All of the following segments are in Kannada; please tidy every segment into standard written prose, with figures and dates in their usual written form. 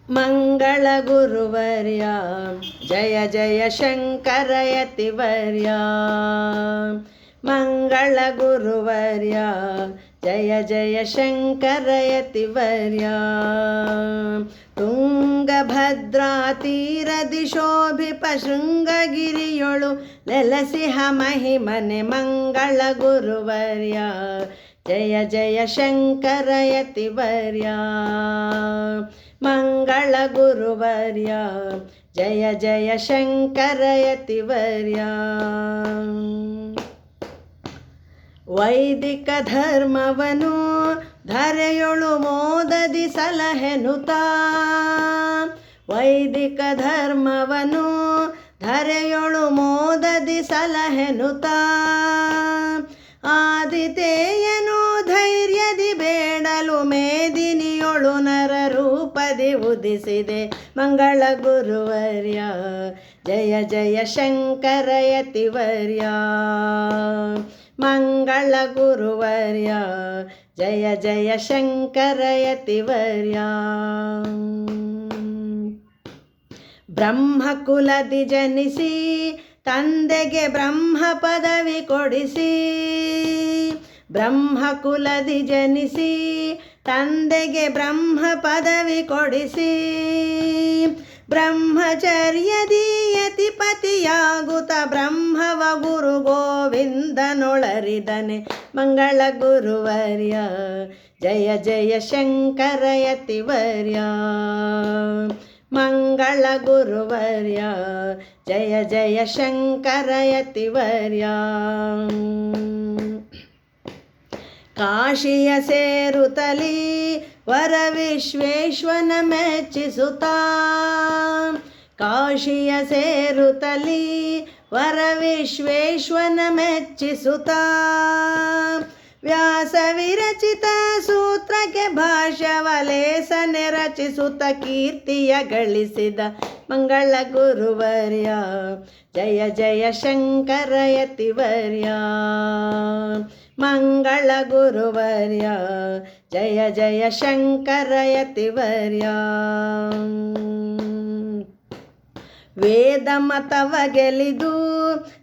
ಮಂಗಳ ಗುರುವರ್ಯ ಜಯ ಜಯ ಶಂಕರ ಯತಿವರ್ಯ. ಮಂಗಳ ಗುರುವರ್ಯ ಜಯ ಜಯ ಶಂಕರ ಯತಿವರ್ಯ. ತುಂಗಭದ್ರಾ ತೀರದಿ ಶೋಭಿಪ ಶೃಂಗಗಿರಿಯೊಳು ನೆಲಸಿಹ ಮಹಿಮನೆ ಮಂಗಳ ಗುರುವರ್ಯ ಜಯ ಜಯ ಶಂಕರ ಯತಿವರ್ಯ. ಮಂಗಳ ಗುರುವರ್ಯ ಜಯ ಜಯ ಶಂಕರ ಯತಿವರ್ಯ. ವೈದಿಕ ಧರ್ಮವನು ಧರೆಯೊಳು ಮೋದದಿ ಸಲಹೆನುತ. ವೈದಿಕ ಧರ್ಮವನು ಧರೆಯೊಳು ಮೋದದಿ ಸಲಹೆನುತ. ಆದಿತೇಯನು ಧೈರ್ಯದಿ ಬೇಡಲು ಮೇದಿನಿಯೊಳು ನರ ರೂಪದಿ ಉದಿಸಿದೆ ಮಂಗಳ ಗುರುವರ್ಯ ಜಯ ಜಯ ಶಂಕರ ಯತಿವರ್ಯ. ಮಂಗಳ ಗುರುವರ್ಯ ಜಯ ಜಯ ಶಂಕರ ಯತಿವರ್ಯ. ಬ್ರಹ್ಮಕುಲದಿ ಜನಿಸಿ ತಂದೆಗೆ ಬ್ರಹ್ಮ ಪದವಿ ಕೊಡಿಸಿ. ಬ್ರಹ್ಮಕುಲದಿ ಜನಿಸಿ ತಂದೆಗೆ ಬ್ರಹ್ಮ ಪದವಿ ಕೊಡಿಸಿ. ಬ್ರಹ್ಮಚರ್ಯದಿ ಯತಿಪತಿಯಾಗುತ್ತ ಬ್ರಹ್ಮವ ಗುರು ಗೋವಿಂದನೊಳರಿದನೆ ಮಂಗಳ ಗುರುವರ್ಯ ಜಯ ಜಯ ಶಂಕರ ಯತಿವರ್ಯ. ಮಂಗಳ ಗುರುವರ್ಯ ಜಯ ಜಯ ಶಂಕರ ಯತಿವರ್ಯ. ಕಾಶಿಯ ಸೇರುತ್ತಲಿ ವರ ವಿಶ್ವೇಶ್ವನ ಮೆಚ್ಚಿಸುತ್ತ. ಕಾಶಿಯ ಸೇರುತ್ತಲಿ ವರ ವಿಶ್ವೇಶ್ವನ ಮೆಚ್ಚಿಸುತ್ತ. ವ್ಯಾಸ ವಿರಚಿತ ಸೂತ್ರಕ್ಕೆ ಭಾಷ್ಯವಲೇಸನೆ ರಚಿಸುತ್ತ ಕೀರ್ತಿಯ ಗಳಿಸಿದ ಮಂಗಳ ಗುರುವರ್ಯ ಜಯ ಜಯ ಶಂಕರ ಯತಿವರ್ಯ. ಮಂಗಳ ಗುರುವರ್ಯ ಜಯ ಜಯ ಶಂಕರ ಯತಿವರ್ಯ. ವೇದ ಮತವ ಗೆಲಿದು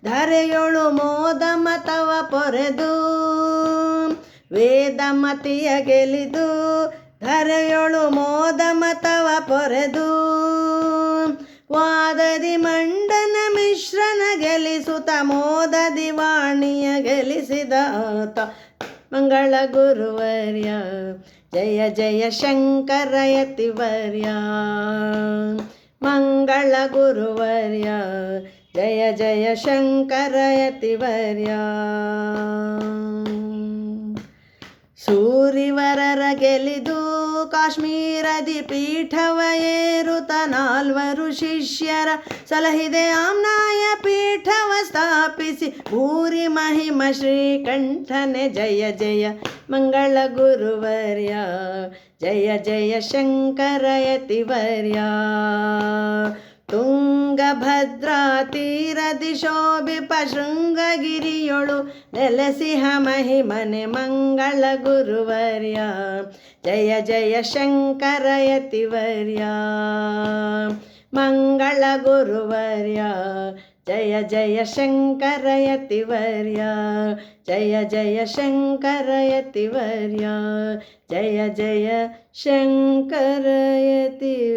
ಧರೆಯೊಳು ಮೋದ ಮತವ ಪೊರೆದು. ವೇದ ಮತಿಯ ಗೆಲಿದು ಧರೆಯೊಳು ಮೋದ ಮತವ ಪೊರೆದು. ವಾದದಿ ಮಂಡನ ಮಿಶ್ರನ ಗೆಲಿಸುತ್ತ ಮೋದದಿ ವಾಣಿಯ ಗೆಲಿಸಿದ ಆತ ಮಂಗಳ ಗುರುವರ್ಯ ಜಯ ಜಯ ಶಂಕರ ಯತಿವರ್ಯ. ಮಂಗಳ ಗುರುವರ್ಯ ಜಯ ಜಯ ಶಂಕರ ಯತಿವರ್ಯ. ಸೂರಿವರರ ಗೆಲಿದು ಕಾಶ್ಮೀರದಿ ಪೀಠವ ಏರುತ ನಾಲ್ವರು ಶಿಷ್ಯರ ಸಲಹಿದೆ ಆಮ್ನಾಯ ಪೀಠವ ಸ್ಥಾಪಿಸಿ. ಭೂರಿ ಮಹಿಮ ಶ್ರೀಕಂಠನೆ ಜಯ ಜಯ ಮಂಗಳ ಗುರುವರ್ಯ ಜಯ ಜಯ ಶಂಕರ ಯತಿವರ್ಯ. ತುಂಗಭದ್ರಾ ತೀರದಿ ಶೋಭಿಪ ಶೃಂಗಗಿರಿಯೊಳು ನೆಲಸಿಹ ಮಹಿಮನೆ ಮಂಗಳ ಗುರುವರ್ಯ ಜಯ ಜಯ ಶಂಕರ ಯತಿವರ್ಯ. ಮಂಗಳ ಗುರುವರ್ಯ ಜಯ ಜಯ ಶಂಕರ ಯತಿವರ್ಯ. ಜಯ ಜಯ ಶಂಕರ ಯತಿವರ್ಯ. ಜಯ ಜಯ ಶಂಕರ ಯತಿವರ್ಯ.